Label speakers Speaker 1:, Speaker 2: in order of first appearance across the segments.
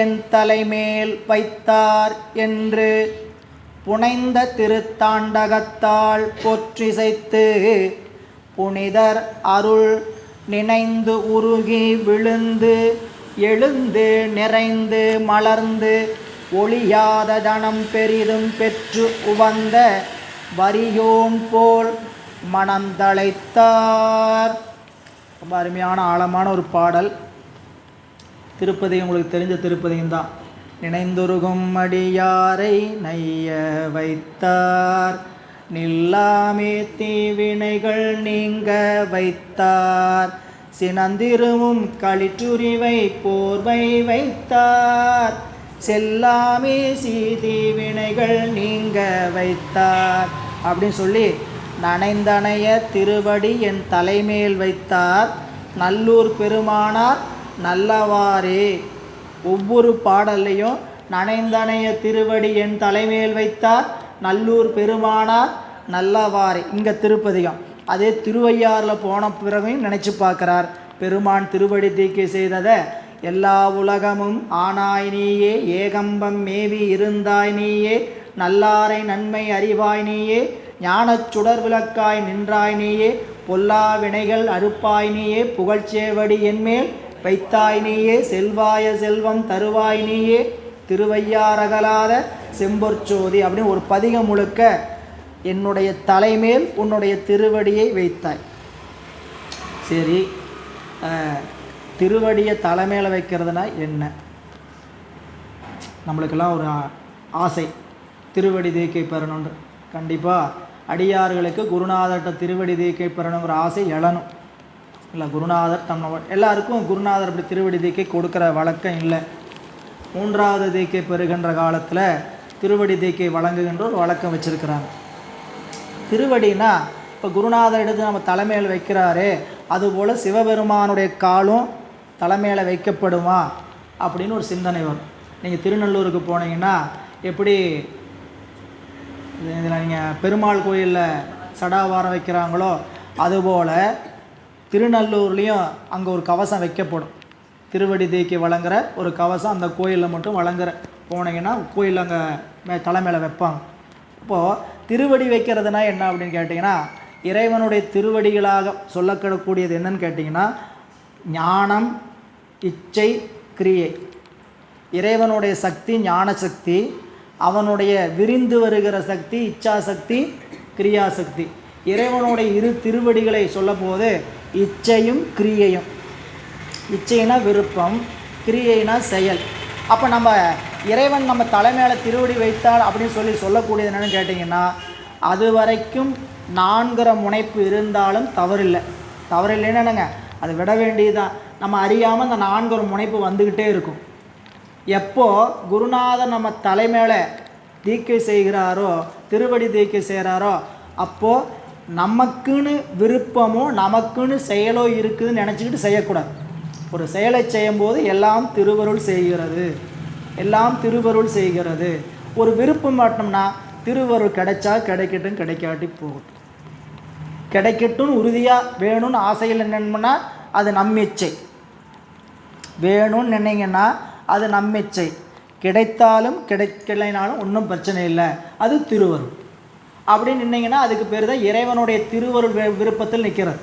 Speaker 1: என் தலைமேல் வைத்தார் என்று புனைந்த திருத்தாண்டகத்தால் போற்றிசைத்து புனிதர் அருள் நினைந்து உருகி விழுந்து எழுந்து நிறைந்து மலர்ந்து ஒளியாத தனம் பெரிதும் பெற்று உவந்த வரியோன் போல் மனந்தழைத்தார். ரொம்ப அருமையான ஆழமான ஒரு பாடல். திருப்பதி உங்களுக்கு தெரிஞ்ச திருப்பதியும் தான். நினைந்துருகும் அடியாரை நைய வைத்தார், நில்லாமே தீவினைகள் நீங்க வைத்தார், சினந்திருமும் களிற்றுரிவை போர்வை வைத்தார், செல்லாமே சீதீவினைகள் நீங்க வைத்தார் அப்படின்னு சொல்லி நனைந்தனைய திருவடி என் தலைமேல் வைத்தார் நல்லூர் பெருமானார் நல்லவாறே. ஒவ்வொரு பாடல்லையும் நனைந்தனைய திருவடி என் தலைமேல் வைத்தார் நல்லூர் பெருமானார் நல்லவாறே. இங்கே திருப்பதிகம். அதே திருவையாறில் போன பிறகையும் நினச்சி பார்க்குறார். பெருமான் திருவடி தீக்கை செய்ததை எல்லா உலகமும் ஆனாய் நீயே, ஏகம்பம் மேவி இருந்தாய் நீயே, நல்லாரை நன்மை அறிவாய் நீயே, ஞானச் சுடர் விளக்காய் நின்றாய் நீயே, பொல்லா வினைகள் அறுப்பாய் நீயே, புகழ்ச்சேவடி என்மேல் வைத்தாய் நீயே, செல்வாய செல்வம் தருவாய் நீயே, திருவையாறகலாத செம்பொற்சோதி அப்படின்னு ஒரு பதிகம் முழுக்க என்னுடைய தலைமேல் உன்னுடைய திருவடியை வைத்தாய். சரி, திருவடியை தலைமையில் வைக்கிறதுனா என்ன? நம்மளுக்கெல்லாம் ஒரு ஆசை திருவடி தீக்கை பெறணுன்ற. கண்டிப்பாக அடியார்களுக்கு குருநாதர்கிட்ட திருவடி தீக்கை பெறணுங்கிற ஆசை எழணும் இல்லை. குருநாதர் எல்லாருக்கும் குருநாதர் அப்படி திருவடி தீக்கை கொடுக்குற வழக்கம் இல்லை. 3வது தீக்கை பெறுகின்ற காலத்தில் திருவடி தீக்கை வழங்குகின்ற ஒரு வழக்கம் வச்சுருக்கிறாங்க. திருவடினா இப்போ குருநாதர் எடுத்து நம்ம தலைமையில் வைக்கிறாரே, அதுபோல் சிவபெருமானுடைய காலும் தலைமையில் வைக்கப்படுமா அப்படின்னு ஒரு சிந்தனை வரும். நீங்கள் திருநள்ளூருக்கு போனீங்கன்னா எப்படி இதில் நீங்கள் பெருமாள் கோயிலில் சடாவாரம் வைக்கிறாங்களோ அதுபோல் திருநள்ளூர்லேயும் அங்கே ஒரு கவசம் வைக்கப்படும். திருவடி தீக்கை வழங்குகிற ஒரு கவசம் அந்த கோயிலில் மட்டும் வழங்குற போனீங்கன்னா கோயில் அங்கே தலைமையில் வைப்பாங்க. இப்போது திருவடி வைக்கிறதுனா என்ன அப்படின்னு கேட்டிங்கன்னா, இறைவனுடைய திருவடிகளாக சொல்லக்கூடக்கூடியது என்னன்னு கேட்டிங்கன்னா ஞானம், இச்சை, கிரியை. இறைவனுடைய சக்தி ஞான சக்தி, அவனுடைய விரிந்து வருகிற சக்தி இச்சாசக்தி, கிரியாசக்தி. இறைவனுடைய இரு திருவடிகளை சொல்ல போது இச்சையும் கிரியையும். இச்சைனா விருப்பம், கிரியைனா செயல். அப்போ நம்ம இறைவன் நம்ம தலைமையில் திருவடி வைத்தால் அப்படின்னு சொல்லக்கூடியது என்னென்னு கேட்டிங்கன்னா, அது வரைக்கும் 4 முனைப்பு இருந்தாலும் தவறில்லை. தவறில்லைன்னு என்னங்க, அதை விட வேண்டியதுதான். நம்ம அறியாமல் அந்த 4 முனைப்பு வந்துக்கிட்டே இருக்கும். எப்போ குருநாதர் நம்ம தலைமையில் தீக்கை செய்கிறாரோ, திருவடி தீக்கை செய்கிறாரோ, அப்போது நமக்குன்னு விருப்பமோ நமக்குன்னு செயலோ இருக்குதுன்னு நினச்சிக்கிட்டு செய்யக்கூடாது. ஒரு செயலை செய்யும்போது எல்லாம் திருவருள் செய்கிறது, எல்லாம் திருவருள் செய்கிறது. ஒரு விருப்பம் மாட்டோம்னா திருவருள் கிடைச்சா கிடைக்கட்டும், கிடைக்காட்டி போகட்டும். கிடைக்கட்டும் உறுதியாக வேணும்னு ஆசையில் என்னென்னா அது நம்மிச்சை. வேணும்னு நினைங்கன்னா அது நம்மிச்சை. கிடைத்தாலும் கிடைக்கலைனாலும் ஒன்றும் பிரச்சனை இல்லை, அது திருவருள் அப்படின்னு நின்னீங்கன்னா அதுக்கு பேர் தான் இறைவனுடைய திருவருள் விருப்பத்தில் நிற்கிறது.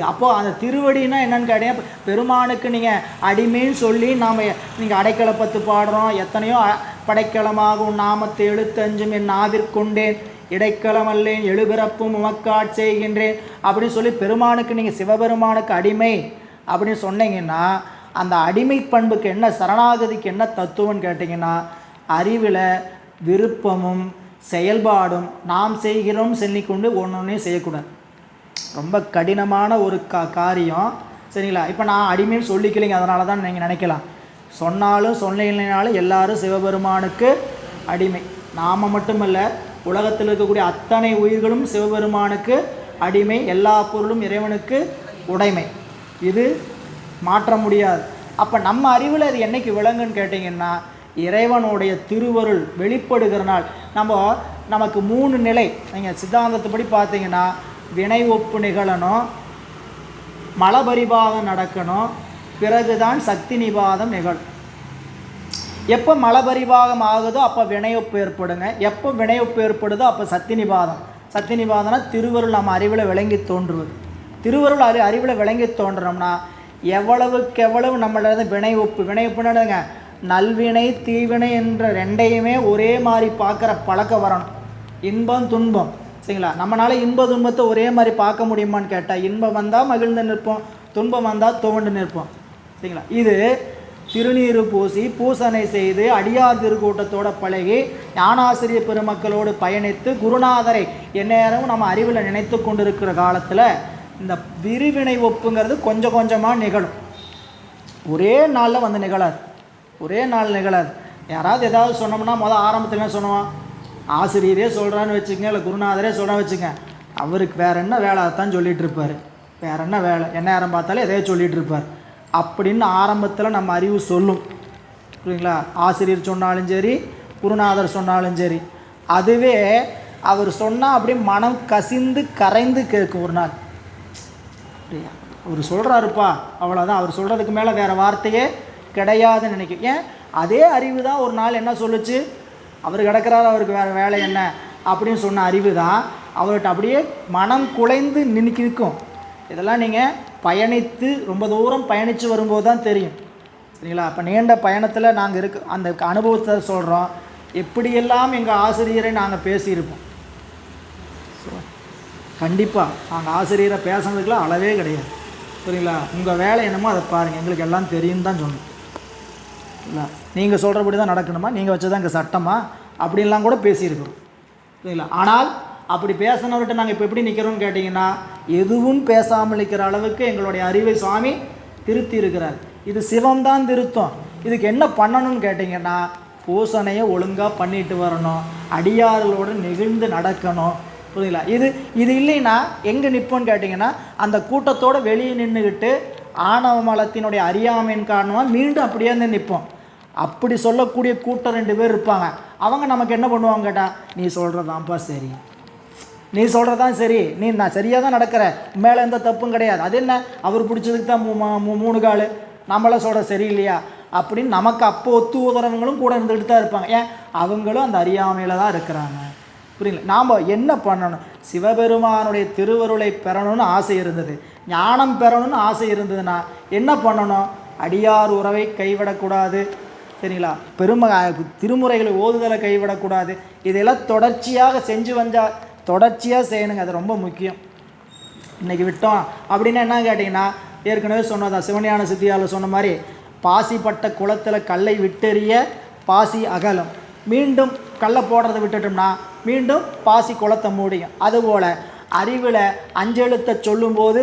Speaker 1: அப்போது அந்த திருவடினா என்னென்னு கேட்டீங்கன்னா, பெருமானுக்கு நீங்கள் அடிமைன்னு சொல்லி நீங்கள் அடைக்கலப்பத்து பாடுறோம். எத்தனையோ படைக்கலமாகும் நாமத்தை எழுத்தஞ்சும் என் நாவிற்கொண்டேன், இடைக்கலம் அல்லேன் எழுபிறப்பும் உமக்காட் செய்கின்றேன் அப்படின்னு சொல்லி பெருமானுக்கு நீங்கள் சிவபெருமானுக்கு அடிமை அப்படின்னு சொன்னீங்கன்னா, அந்த அடிமை பண்புக்கு என்ன, சரணாகதிக்கு என்ன தத்துவம்னு கேட்டிங்கன்னா, அறிவில் விருப்பமும் செயல்பாடும் நாம் செய்கிறோம் சொல்லிக்கொண்டு ஒன்றையும் செய்யக்கூடாது. ரொம்ப கடினமான ஒரு காரியம். சரிங்களா? இப்போ நான் அடிமைன்னு சொல்லிக்கலைங்க, அதனால தான் நீங்கள் நினைக்கலாம். சொன்னாலும் சொன்னீங்கனாலும் எல்லாரும் சிவபெருமானுக்கு அடிமை. நாம் மட்டுமல்ல, உலகத்தில் இருக்கக்கூடிய அத்தனை உயிர்களும் சிவபெருமானுக்கு அடிமை. எல்லா பொருளும் இறைவனுக்கு உடைமை. இது மாற்ற முடியாது. அப்போ நம்ம அறிவில் அது என்றைக்கு விளங்குன்னு கேட்டிங்கன்னா, இறைவனுடைய திருவருள் வெளிப்படுகிற நாள். நமக்கு 3 நிலை. நீங்கள் சித்தாந்தத்தைப்படி பார்த்தீங்கன்னா, வினை ஒப்பு நிகழணும், மலபரிபாகம் நடக்கணும், பிறகுதான் சக்தி நிபாதம் நிகழும். எப்போ மலபரிபாகம் ஆகுதோ அப்போ வினையொப்பு ஏற்படுங்க. எப்போ வினையொப்பு ஏற்படுதோ அப்போ சத்திநிபாதம். சத்திநிபாதம்னா திருவருள் நம்ம அறிவில் விளங்கி தோன்றுவது. திருவருள் அறிவில் விளங்கி தோன்றோம்னா எவ்வளவுக்கு எவ்வளவு நம்மளது வினையொப்புனாடுங்க நல்வினை தீவினை என்ற ரெண்டையுமே ஒரே மாதிரி பார்க்குற பழக்கம் வரணும். இன்பம் துன்பம் சரிங்களா? நம்மளால் இன்ப துன்பத்தை ஒரே மாதிரி பார்க்க முடியுமான்னு கேட்டால் இன்பம் வந்தால் மகிழ்ந்து நிற்போம், துன்பம் வந்தால் துவண்டு நிற்போம் சரிங்களா? இது திருநீறு பூசி பூசனை செய்து அடியார் திருக்கூட்டத்தோடு பழகி ஞானாசிரியர் பெருமக்களோடு பயணித்து குருநாதரை எந்நேரமும் நம்ம அறிவில் நினைத்து கொண்டிருக்கிற காலத்தில் இந்த விரிவினை ஒப்புங்கிறது கொஞ்சம் கொஞ்சமாக நிகழும். ஒரே நாளில் வந்து நிகழாது, ஒரே நாள் நிகழாது. யாராவது ஏதாவது சொன்னோம்னா ஆரம்பத்தில் என்ன சொன்னோம், ஆசிரியரே சொல்கிறான்னு வச்சுக்கங்க, இல்லை குருநாதரே சொல்கிறான்னு வச்சுங்க, அவருக்கு வேறு என்ன வேலை அதைத்தான் சொல்லிகிட்டு இருப்பார், வேறு என்ன வேலை, என்ன நேரம் பார்த்தாலும் எதையோ சொல்லிகிட்டு இருப்பார் அப்படின்னு ஆரம்பத்தில் நம்ம அறிவு சொல்லும் புரியுங்களா? ஆசிரியர் சொன்னாலும் சரி, குருநாதர் சொன்னாலும் சரி. அதுவே அவர் சொன்னால் அப்படியே மனம் கசிந்து கரைந்து கேட்கும் ஒரு நாள். அவர் சொல்கிறாருப்பா அவ்வளோதான், அவர் சொல்கிறதுக்கு மேலே வேறு வார்த்தையே கிடையாதுன்னு நினைக்கும். ஏன் அதே அறிவு தான் ஒரு நாள் என்ன சொல்லுச்சு, அவர் கிடக்கிறாரு அவருக்கு வேறு வேலை என்ன அப்படின்னு சொன்ன அறிவு தான் அவர்கிட்ட அப்படியே மனம் குலைந்து நிற்கும். இதெல்லாம் நீங்கள் பயணித்து ரொம்ப தூரம் பயணித்து வரும்போது தான் தெரியும் சரிங்களா? அப்போ நீண்ட பயணத்தில் நாங்கள் அந்த அனுபவத்தை சொல்கிறோம். எப்படியெல்லாம் எங்கள் ஆசிரியரை நாங்கள் பேசியிருப்போம். கண்டிப்பாக நாங்கள் ஆசிரியரை பேசுனதுக்கெலாம் அளவே கிடையாது சரிங்களா? உங்கள் வேலை என்னமோ அதை பாருங்கள், எங்களுக்கு எல்லாம் தெரியும் தான் சொன்னோம் இல்லை. நீங்கள் சொல்கிறபடி தான் நடக்கணுமா, நீங்கள் வச்சதான் இங்கே சட்டமா அப்படின்லாம் கூட பேசியிருக்கிறோம் சரிங்களா? ஆனால் அப்படி பேசினவர்கிட்ட நாங்கள் இப்போ எப்படி நிற்கிறோம்னு கேட்டிங்கன்னா, எதுவும் பேசாமல் நிற்கிற அளவுக்கு எங்களுடைய அறிவை சுவாமி திருத்தி இருக்கிறார். இது சிவம்தான் திருத்தம். இதுக்கு என்ன பண்ணணும்னு கேட்டிங்கன்னா, பூசணையை ஒழுங்காக பண்ணிட்டு வரணும், அடியார்களோடு நெகிழ்ந்து நடக்கணும் புரியுங்களா? இது இல்லைன்னா எங்கே நிற்போன்னு கேட்டிங்கன்னா, அந்த கூட்டத்தோடு வெளியே நின்றுக்கிட்டு ஆணவ மலத்தினுடைய அறியாமையின் காரணமாக மீண்டும் அப்படியே வந்து நிற்போம். அப்படி சொல்லக்கூடிய கூட்டம் 2 பேர் இருப்பாங்க. அவங்க நமக்கு என்ன பண்ணுவாங்க கேட்டால், நீ சொல்கிறதான்ப்பா சரி, நீ சொல்கிறதான் சரி, நீ நான் சரியாக தான் நடக்கிற, மேலே எந்த தப்பும் கிடையாது, அது என்ன அவர் பிடிச்சதுக்கு தான் 3 கால், நம்மளாம் சொல்கிற சரியில்லையா அப்படின்னு நமக்கு அப்போ ஒத்து உதறவங்களும் கூட இருந்துக்கிட்டு தான் இருப்பாங்க. ஏன் அவங்களும் அந்த அறியாமையில் தான் இருக்கிறாங்க புரியல? நாம் என்ன பண்ணணும், சிவபெருமானுடைய திருவருளை பெறணும்னு ஆசை இருந்தது, ஞானம் பெறணும்னு ஆசை இருந்ததுன்னா என்ன பண்ணணும், அடியார் உறவை கைவிடக்கூடாது சரிங்களா? திருமுறைகளை ஓதுதலை கைவிடக்கூடாது. இதெல்லாம் தொடர்ச்சியாக செஞ்சு வந்தால் தொடர்ச்சியாக செய்யணுங்க, அது ரொம்ப முக்கியம். இன்றைக்கி விட்டோம் அப்படின்னா என்ன கேட்டிங்கன்னா, ஏற்கனவே சொன்னதான் சிவஞான சித்தியால் சொன்ன மாதிரி, பாசிப்பட்ட குளத்தில் கல்லை விட்டெறிய பாசி அகலம், மீண்டும் கல்லை போடுறதை விட்டுட்டோம்னா மீண்டும் பாசி குளத்தை மூடியும். அதுபோல் அறிவில் அஞ்செழுத்தை சொல்லும்போது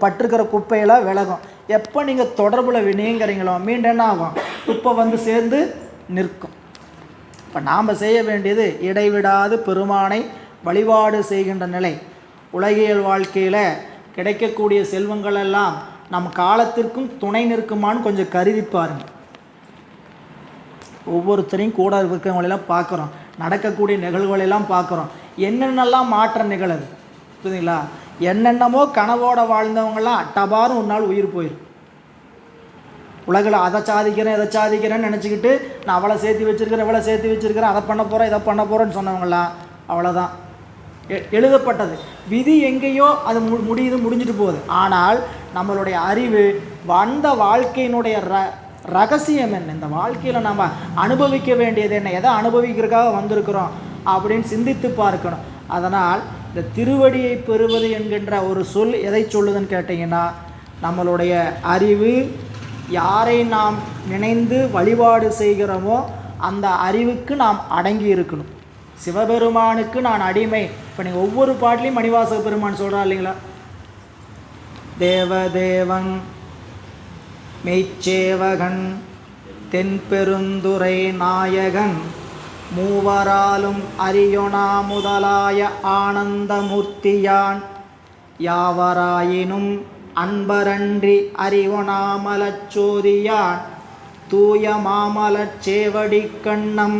Speaker 1: பட்டிருக்கிற குப்பையெல்லாம் விலகும். எப்போ நீங்கள் தொடர்பில் நீங்கிறீங்களோ மீண்டும் என்ன ஆகும், குப்பை வந்து சேர்ந்து நிற்கும். இப்போ நாம் செய்ய வேண்டியது இடைவிடாது பெருமானை வழிபாடு செய்கின்ற நிலை. உலகியல் வாழ்க்கையில் கிடைக்கக்கூடிய செல்வங்கள் எல்லாம் நம் காலத்திற்கும் துணை நிற்குமான்னு கொஞ்சம் கருதி பாருங்கள். ஒவ்வொருத்தரையும் கூட இருக்கிறவங்களெல்லாம் பார்க்குறோம், நடக்கக்கூடிய நிகழ்வுகளெல்லாம் பார்க்குறோம், என்னென்னலாம் மாற்றம் நிகழுது புரியுதுங்களா? என்னென்னமோ கனவோடு வாழ்ந்தவங்களாம் அட்டபாரும் ஒரு நாள் உயிர் போயிடும். உலகில் அதை சாதிக்கிறேன் இதை சாதிக்கிறேன்னு நினச்சிக்கிட்டு நான் அவளை சேர்த்து வச்சுருக்கிறேன் இவளை சேர்த்து வச்சுருக்கிறேன், அதை பண்ண போகிறேன் இதை பண்ண போகிறேன்னு சொன்னவங்களாம் அவ்வளோதான், எழுதப்பட்டது விதி எங்கேயோ அது முடிஞ்சிட்டு போகுது. ஆனால் நம்மளுடைய அறிவு வந்த வாழ்க்கையினுடைய ரகசியம் என்ன, இந்த வாழ்க்கையில் நம்ம அனுபவிக்க வேண்டியது என்ன, எதை அனுபவிக்கிறதுக்காக வந்திருக்கிறோம் அப்படின்னு சிந்தித்து பார்க்கணும். அதனால் இந்த திருவடியை பெறுவது என்கின்ற ஒரு சொல் எதை சொல்லுதுன்னு கேட்டிங்கன்னா, நம்மளுடைய அறிவு யாரை நாம் நினைந்து வழிபாடு செய்கிறோமோ அந்த அறிவுக்கு நாம் அடங்கி இருக்கணும். சிவபெருமானுக்கு நான் அடிமை. இப்போ நீங்கள் ஒவ்வொரு பாட்டிலையும் மணிவாசக பெருமான் சொல்கிறா இல்லைங்களா, தேவதேவன் மெய்ச்சேவகன் தென்பெருந்துரை நாயகன் மூவராலும் அரியொணா முதலாய ஆனந்தமூர்த்தியான் யாவராயினும் அன்பரன்றி அறிவொணாமலச்சோதியான் தூய மாமலச் சேவடி கண்ணம்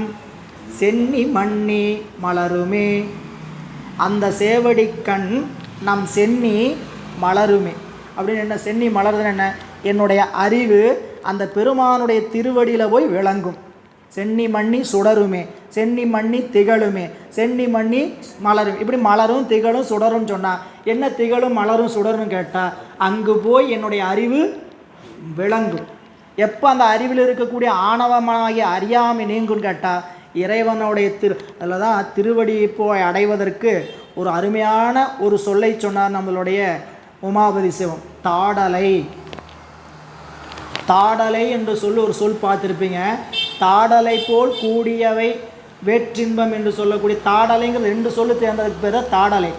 Speaker 1: சென்னி மண்ணி மலருமே. அந்த சேவடி கண் நம் சென்னி மலருமே அப்படின்னு என்ன, சென்னி மலருதுன்னு என்ன, என்னுடைய அறிவு அந்த பெருமானுடைய திருவடியில் போய் விளங்கும். சென்னி மண்ணி சுடருமே, சென்னி மண்ணி திகழுமே, சென்னி மண்ணி மலரும். இப்படி மலரும் திகழும் சுடரும் சொன்னால் என்ன திகழும் மலரும் சுடரும் கேட்டால் அங்கு போய் என்னுடைய அறிவு விளங்கும். எப்போ அந்த அறிவில் இருக்கக்கூடிய ஆணவமாகிய அறியாமை நீங்குன்னு கேட்டால் இறைவனுடைய அதில் தான் திருவடியை போய் அடைவதற்கு ஒரு அருமையான ஒரு சொல்லை சொன்னார் நம்மளுடைய உமாபதி சிவம். தாடலை. தாடலை என்று சொல்லி ஒரு சொல் பார்த்துருப்பீங்க. தாடலை போல் கூடியவை வேற்றின்பம் என்று சொல்லக்கூடிய தாடலைங்கிறது 2 சொல்லு தேர்ந்ததுக்கு பேர் தான் தாடலை.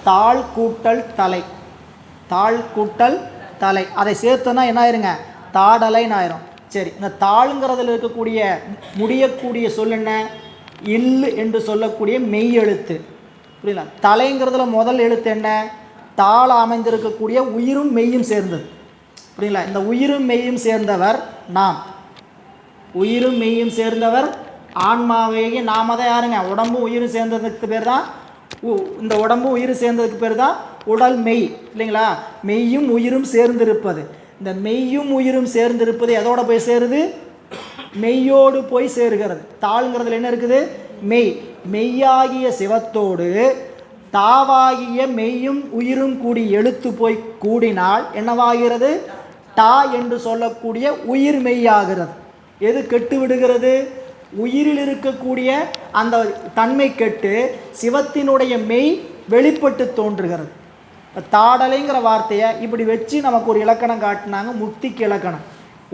Speaker 1: தாழ் கூட்டல் தலை, தாழ் கூட்டல் தலை, அதை சேர்த்துனா என்ன ஆயிருங்க, தாடலைன்னு ஆயிரும். சரி, இந்த தாளுங்கிறதுல இருக்கக்கூடிய முடியக்கூடிய சொல் என்ன, இல் என்று சொல்லக்கூடிய மெய் எழுத்து. புரியல. தலைங்கிறதுல முதல் எழுத்து என்ன, தாள் அமைந்திருக்கக்கூடிய உயிரும் மெய்யும் சேர்ந்தது. புரியல. இந்த உயிரும் மெய்யும் சேர்ந்தவர் நாம், உயிரும் மெய்யும் சேர்ந்தவர் ஆன்மாவையே நாம தான் யாருங்க, உடம்பும் உயிரும் சேர்ந்ததுக்கு பேர் தான், இந்த உடம்பும் உயிரும் சேர்ந்ததுக்கு பேர் தான் உடல் மெய் இல்லைங்களா. மெய்யும் உயிரும் சேர்ந்திருப்பது. இந்த மெய்யும் உயிரும் சேர்ந்திருப்பது எதோட போய் சேருது, மெய்யோடு போய் சேருகிறது. தாளுங்கிறதுல என்ன இருக்குது, மெய். மெய்யாகிய சிவத்தோடு தாவாகிய மெய்யும் உயிரும் கூடி எழுத்து போய் கூடினால் என்னவாகிறது, டா என்று சொல்லக்கூடிய உயிர் மெய்யாகிறது. எது கெட்டு விடுகிறது, உயிரில் இருக்கக்கூடிய அந்த தன்மை கெட்டு சிவத்தினுடைய மெய் வெளிப்பட்டு தோன்றுகிறது. தாடலைங்கிற வார்த்தையை இப்படி வச்சு நமக்கு ஒரு இலக்கணம் காட்டினாங்க, முக்திக்கு இலக்கணம்.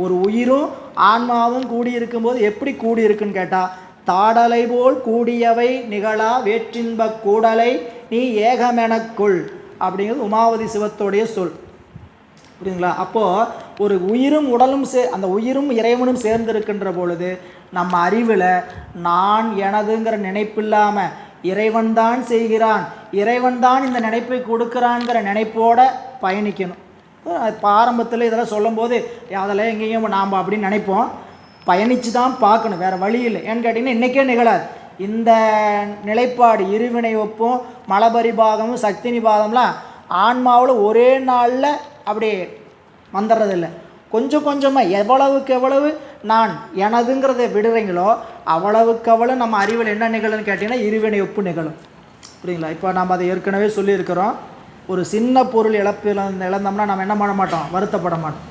Speaker 1: ஒரு உயிரும் ஆன்மாவும் கூடியிருக்கும்போது எப்படி கூடியிருக்குன்னு கேட்டால், தாடலை போல் கூடியவை நிகழா வேற்றின்ப கூடலை நீ ஏகமெனக்குள் அப்படிங்கிறது உமாவதி சிவத்தோடைய சொல். புரியுதுங்களா. அப்போது ஒரு உயிரும் உடலும் அந்த உயிரும் இறைவனும் சேர்ந்திருக்கின்ற பொழுது நம்ம அறிவில் நான் எனதுங்கிற நினைப்பில்லாமல் இறைவன்தான் செய்கிறான், இறைவன்தான் இந்த நினைப்பை கொடுக்குறான்ங்கிற நினைப்போட பயணிக்கணும். இப்போ ஆரம்பத்தில் இதெல்லாம் சொல்லும்போது அதெல்லாம் எங்கேயும் நாம் அப்படின்னு நினைப்போம். பயணித்து தான் பார்க்கணும், வேறு வழி இல்லை. ஏன்னு கேட்டிங்கன்னா இன்றைக்கே நிகழாது இந்த நிலைப்பாடு. இருவினை ஒப்பும் மலபரிபாகமும் சக்தி நிபாதம்லாம் ஆன்மாவில் ஒரே நாளில் அப்படி வந்துடுறதில்லை. கொஞ்சம் கொஞ்சமாக எவ்வளவுக்கு எவ்வளவு நான் எனதுங்கிறத விடுறீங்களோ அவ்வளவுக்கு அவ்வளவு நம்ம அறிவில் என்ன நிகழும்னு கேட்டிங்கன்னா இருவினை ஒப்பு நிகழும். புரியுங்களா. இப்போ நம்ம அதை ஏற்கனவே சொல்லியிருக்கிறோம். ஒரு சின்ன பொருள் இழந்தோம்னா நம்ம என்ன பண்ண மாட்டோம், வருத்தப்பட மாட்டோம்.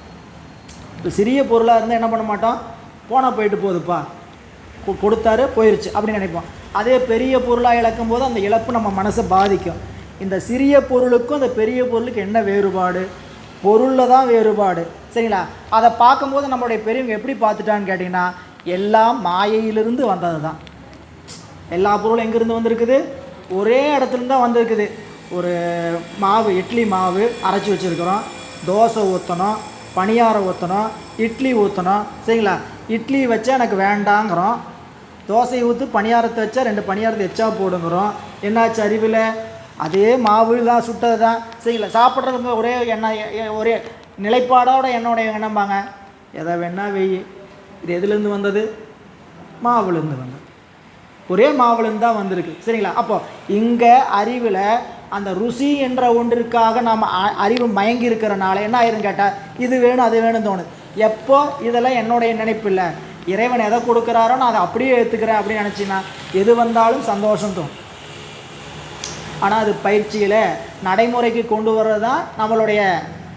Speaker 1: இப்போ சிறிய பொருளாக இருந்தால் என்ன பண்ண மாட்டோம், போனால் போயிட்டு போகுதுப்பா, கொடுத்தாரு போயிடுச்சு அப்படின்னு நினைப்போம். அதே பெரிய பொருளாக இழக்கும் போது அந்த இழப்பு நம்ம மனசை பாதிக்கும். இந்த சிறிய பொருளுக்கும் அந்த பெரிய பொருளுக்கு என்ன வேறுபாடு, பொருளில் தான் வேறுபாடு. சரிங்களா. அதை பார்க்கும்போது நம்மளுடைய பெரியவங்க எப்படி பார்த்துட்டான்னு கேட்டிங்கன்னா எல்லாம் மாயையிலிருந்து வந்தது தான். எல்லா பொருளும் எங்கேருந்து வந்திருக்குது, ஒரே இடத்துலேருந்து தான் வந்திருக்குது. ஒரு மாவு, இட்லி மாவு அரைச்சி வச்சுருக்கிறோம், தோசை ஊற்றணும், பணியாரம் ஊற்றணும், இட்லி ஊற்றணும். சரிங்களா. இட்லி வச்சா எனக்கு வேண்டாங்கிறோம், தோசை ஊற்று பணியாரத்தை வச்சா 2 பணியாரத்தை எச்சா போடுங்கிறோம். என்னாச்சு அறிவில், அதே மாவு தான் சுட்டது தான். சரிங்களா. சாப்பிட்றதுங்க ஒரே எண்ணெய், ஒரே நிலைப்பாடோட என்னோடைய எண்ணம்பாங்க, எதை வேணா வெய். இது எதுலேருந்து வந்தது, மாவுலேருந்து வந்தது, ஒரே மாவுலேருந்து தான் வந்திருக்கு. சரிங்களா. அப்போ இங்கே அறிவில் அந்த ருசி என்ற ஒன்றிற்காக நாம் அறிவு மயங்கி இருக்கிறனால என்ன ஆயிரும் கேட்டால் இது வேணும் அது வேணும்னு தோணுது. எப்போ இதெல்லாம் என்னுடைய நினைப்பு இல்லை, இறைவன் எதை கொடுக்குறாரோ நான் அதை அப்படியே ஏற்றுக்கிறேன் அப்படின்னு நினச்சின்னா எது வந்தாலும் சந்தோஷம் தோணும். ஆனால் அது பயிற்சியில் நடைமுறைக்கு கொண்டு வர்றது தான் நம்மளுடைய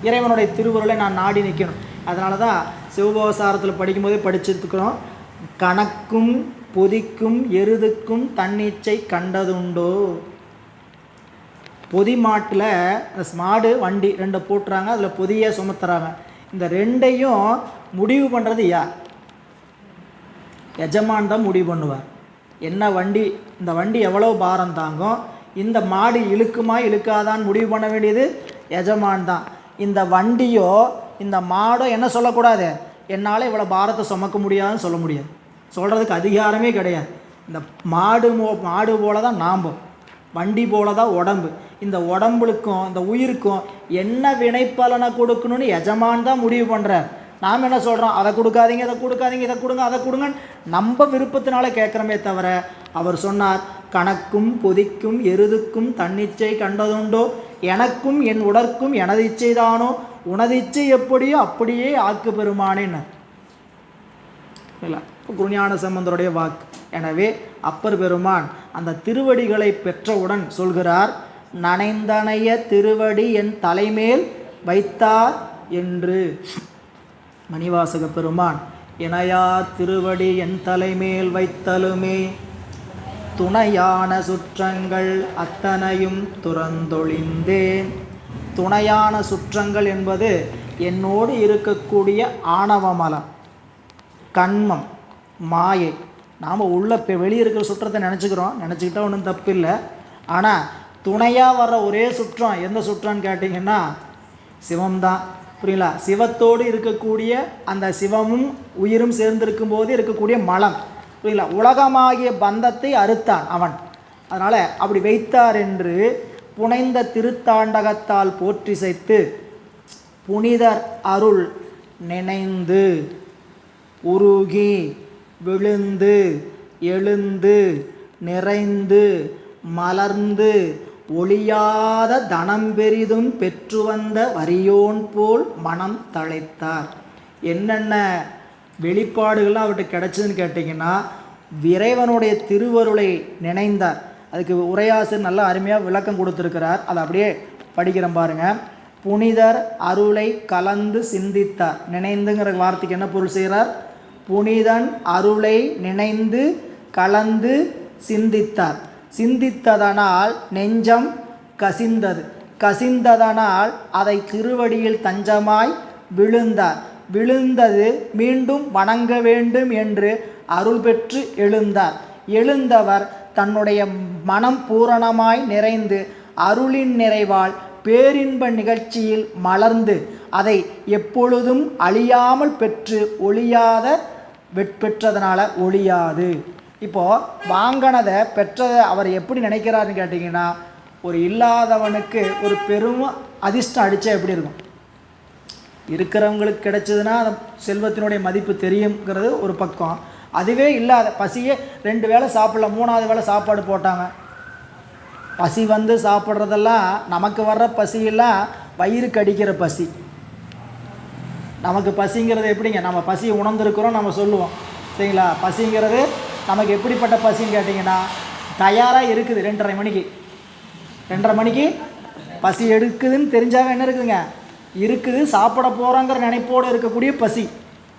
Speaker 1: இறைவனுடைய திருவுருளை நான் நாடி நிற்கணும். அதனால தான் சிவபோசாரத்தில் படிக்கும்போதே படிச்சுருக்கிறோம். கணக்கும் பொதிக்கும் எருதுக்கும் தன்னிச்சை கண்டதுண்டோ. பொதி மாட்டில் மாடு வண்டி 2 போட்டுறாங்க, அதில் பொதியை சுமத்துறாங்க. இந்த 2ஐயும் முடிவு பண்ணுறது யார், எஜமான் தான் முடிவு பண்ணுவார். என்ன வண்டி, இந்த வண்டி எவ்வளோ பாரம் தாங்கும், இந்த மாடு இழுக்குமா இழுக்காதான்னு முடிவு பண்ண வேண்டியது எஜமான் தான். இந்த வண்டியோ இந்த மாடோ என்ன சொல்லக்கூடாது, என்னால் இவ்வளோ பாரத்தை சுமக்க முடியாதுன்னு சொல்ல முடியாது, சொல்கிறதுக்கு அதிகாரமே கிடையாது. இந்த மாடு போல தான் நாம், வண்டி போல தான் உடம்பு. இந்த உடம்புக்கும் இந்த உயிருக்கும் என்ன வினைப்பலனை கொடுக்கணும்னு எஜமான் தான் முடிவு பண்ணுறார். நாம் என்ன சொல்கிறோம், அதை கொடுக்காதீங்க இதை கொடுக்காதீங்க, இதை கொடுங்க அதை கொடுங்கன்னு நம்ம விருப்பத்தினால கேட்குறமே தவிர அவர் சொன்னார் கணக்கும் பொதிக்கும் எருதுக்கும் தன்னிச்சை கண்டதுண்டோ, எனக்கும் என் உடற்கும் எனது இச்சைதானோ, உனது இச்சை எப்படியோ அப்படியே ஆக்கு பெருமானேன்னு. இல்லை, குருஞான சம்பந்தருடைய வாக்கு. எனவே அப்பர் பெருமான் அந்த திருவடிகளை பெற்றவுடன் சொல்கிறார், நனைந்தனைய திருவடி என் தலைமேல் வைத்தார் என்று. மணிவாசக பெருமான், இணையார் திருவடி என் தலைமேல் வைத்தலுமே துணையான சுற்றங்கள் அத்தனையும் துறந்தொழிந்தேன். துணையான சுற்றங்கள் என்பது என்னோடு இருக்கக்கூடிய ஆணவமலம், கண்மம், மாயை. நாம் உள்ள வெளியே இருக்கிற சுற்றத்தை நினச்சிக்கிட்டா ஒன்றும் தப்பு இல்லை. ஆனால் துணையாக வர்ற ஒரே சுற்றம் எந்த சுற்றம்னு கேட்டிங்கன்னா சிவம்தான். புரியல? சிவத்தோடு இருக்கக்கூடிய அந்த சிவமும் உயிரும் சேர்ந்திருக்கும் போது இருக்கக்கூடிய மலம். புரியல? உலகமாகிய பந்தத்தை அறுத்தான் அவன். அதனால் அப்படி வைத்தார் என்று புனைந்த திருத்தாண்டகத்தால் போற்றிசைத்து புனிதர் அருள் நினைந்து உருகி விழுந்து எழுந்து நிறைந்து மலர்ந்து ஒளியாத தனம் பெரிதும் பெற்று வந்த வரியோன் போல் மனம் தழைத்தார். என்னென்ன வெளிப்பாடுகள்லாம் அவர்கிட்ட கிடைச்சதுன்னு கேட்டிங்கன்னா, இறைவனுடைய திருவருளை நினைந்தார். அதுக்கு உரையாசிரியர் நல்லா அருமையாக விளக்கம் கொடுத்துருக்கிறார். அதை அப்படியே படிக்கிறேன் பாருங்கள். புனிதர் அருளை கலந்து சிந்தித்தார். நினைந்துங்கிற வார்த்தைக்கு என்ன பொருள் செய்கிறார்? புனிதன் அருளை நினைந்து கலந்து சிந்தித்தார். சிந்தித்ததனால் நெஞ்சம் கசிந்தது. கசிந்ததனால் அதை திருவடியில் தஞ்சமாய் விழுந்தார். விழுந்தது மீண்டும் வணங்க வேண்டும் என்று அருள் பெற்று எழுந்தார். எழுந்தவர் தன்னுடைய மனம் பூரணமாய் நிறைந்து அருளின் நிறைவால் பேரின்ப நிகழ்ச்சியில் மலர்ந்து அதை எப்பொழுதும் அழியாமல் பெற்று ஒழியாத பெற்றதனால ஒழியாது. இப்போது வாங்கினதை பெற்றதை அவர் எப்படி நினைக்கிறாருன்னு கேட்டிங்கன்னா, ஒரு இல்லாதவனுக்கு ஒரு பெரும் அதிர்ஷ்டம் அடித்தா எப்படி இருக்கும்? இருக்கிறவங்களுக்கு கிடைச்சதுன்னா அந்த செல்வத்தினுடைய மதிப்பு தெரியுங்கிறது ஒரு பக்கம். அதுவே இல்லாத பசியே 2 வேளை சாப்பிடல, 3வது வேளை சாப்பாடு போட்டாங்க. பசி வந்து சாப்பிட்றதெல்லாம் நமக்கு வர்ற பசியெல்லாம் வயிறுக்கு அடிக்கிற பசி. நமக்கு பசிங்கிறது எப்படிங்க? நம்ம பசியை உணர்ந்துருக்கிறோம், நம்ம சொல்லுவோம் சரிங்களா? பசிங்கிறது நமக்கு எப்படிப்பட்ட பசின்னு கேட்டிங்கன்னா, தயாராக இருக்குது 2:30 மணிக்கு பசி எடுக்குதுன்னு தெரிஞ்சாவே என்ன இருக்குதுங்க? இருக்குது, சாப்பிட போகிறோங்கிற நினைப்போடு இருக்கக்கூடிய பசி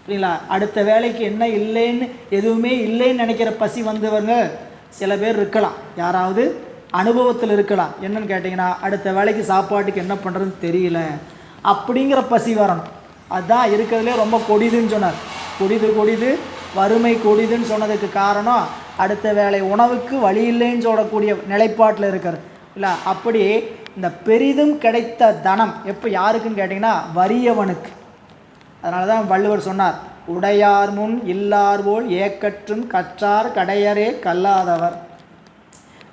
Speaker 1: சரிங்களா? அடுத்த வேலைக்கு என்ன இல்லைன்னு எதுவுமே இல்லைன்னு நினைக்கிற பசி வந்தவங்க சில பேர் இருக்கலாம். யாராவது அனுபவத்தில் இருக்கலாம். என்னன்னு கேட்டிங்கன்னா, அடுத்த வேலைக்கு சாப்பாட்டுக்கு என்ன பண்ணுறதுன்னு தெரியல அப்படிங்கிற பசி வரணும். அதுதான் இருக்கிறதுலே ரொம்ப கொடிதுன்னு சொன்னார். கொடிது வறுமை கொடிதுன்னு சொன்னதுக்கு காரணம் அடுத்த வேலை உணவுக்கு வழி இல்லைன்னு சொல்லக்கூடிய நிலைப்பாட்டில் இருக்கிறது இல்லை. அப்படி இந்த பெரிதும் கிடைத்த தனம் எப்போ யாருக்குன்னு கேட்டிங்கன்னா, வறியவனுக்கு. அதனால தான் வள்ளுவர் சொன்னார், உடையார் முன் இல்லார் போல் ஏக்கற்றும் கற்றார் கடையரே கல்லாதவர்.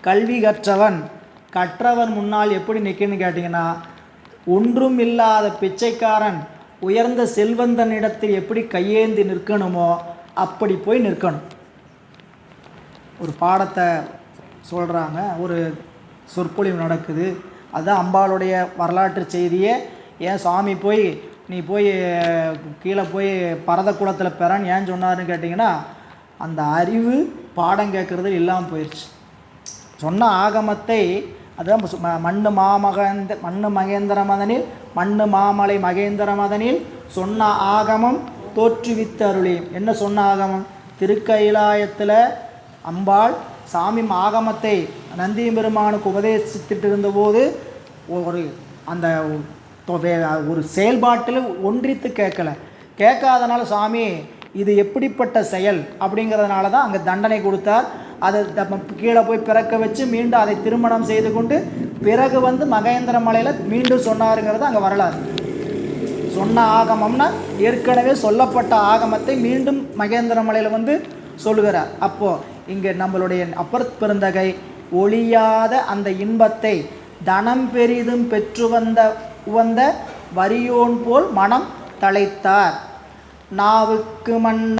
Speaker 1: கல்வி கற்றவன் கற்றவன் முன்னால் எப்படி நிற்கணும்னு கேட்டிங்கன்னா, ஒன்றும் இல்லாத பிச்சைக்காரன் உயர்ந்த செல்வந்தனிடத்தில் எப்படி கையேந்தி நிற்கணுமோ அப்படி போய் நிற்கணும். ஒரு பாடத்தை சொல்கிறாங்க, ஒரு சொற்பொழிவு நடக்குது. அதுதான் அம்பாளுடைய வரலாற்று செய்தியை. ஏன் சுவாமி நீ போய் கீழே போய் பரத குளத்தில் பெறன்னு ஏன் சொன்னார்னு கேட்டிங்கன்னா, அந்த அறிவு பாடம் கேட்குறது இல்லாமல் போயிடுச்சு. சொன்ன ஆகமத்தை அதுதான் மண்ணு மகேந்திர மதனில் மண்ணு மாமலை மகேந்திர மதனில் சொன்ன ஆகமம் தோற்றுவித்து அருளியும். என்ன சொன்ன ஆகமம்? திருக்கைலாயத்தில் அம்பாள் சாமி ஆகமத்தை நந்தி பெருமானுக்கு உபதேசித்துட்டு இருந்தபோது அந்த ஒரு செயல்பாட்டில் ஒன்றித்து கேட்காதனால சாமி இது எப்படிப்பட்ட செயல் அப்படிங்கிறதுனால தான் அங்கே தண்டனை கொடுத்தார். அதை கீழே போய் பிறக்க வச்சு மீண்டும் அதை திருமணம் செய்து கொண்டு பிறகு மகேந்திர மலையில் மீண்டும் சொன்னாருங்கிறது அங்கே வரலாறு. சொன்ன ஆகமம்னா ஏற்கனவே சொல்லப்பட்ட ஆகமத்தை மீண்டும் மகேந்திர மலையில் சொல்லுகிறார். அப்போது இங்கே நம்மளுடைய அப்பர் பெருந்தகை ஒழியாத அந்த இன்பத்தை தனம் பெரிதும் பெற்று உவந்த வரியோன் போல் மனம் தழைத்தார். நாவுக்கு மண்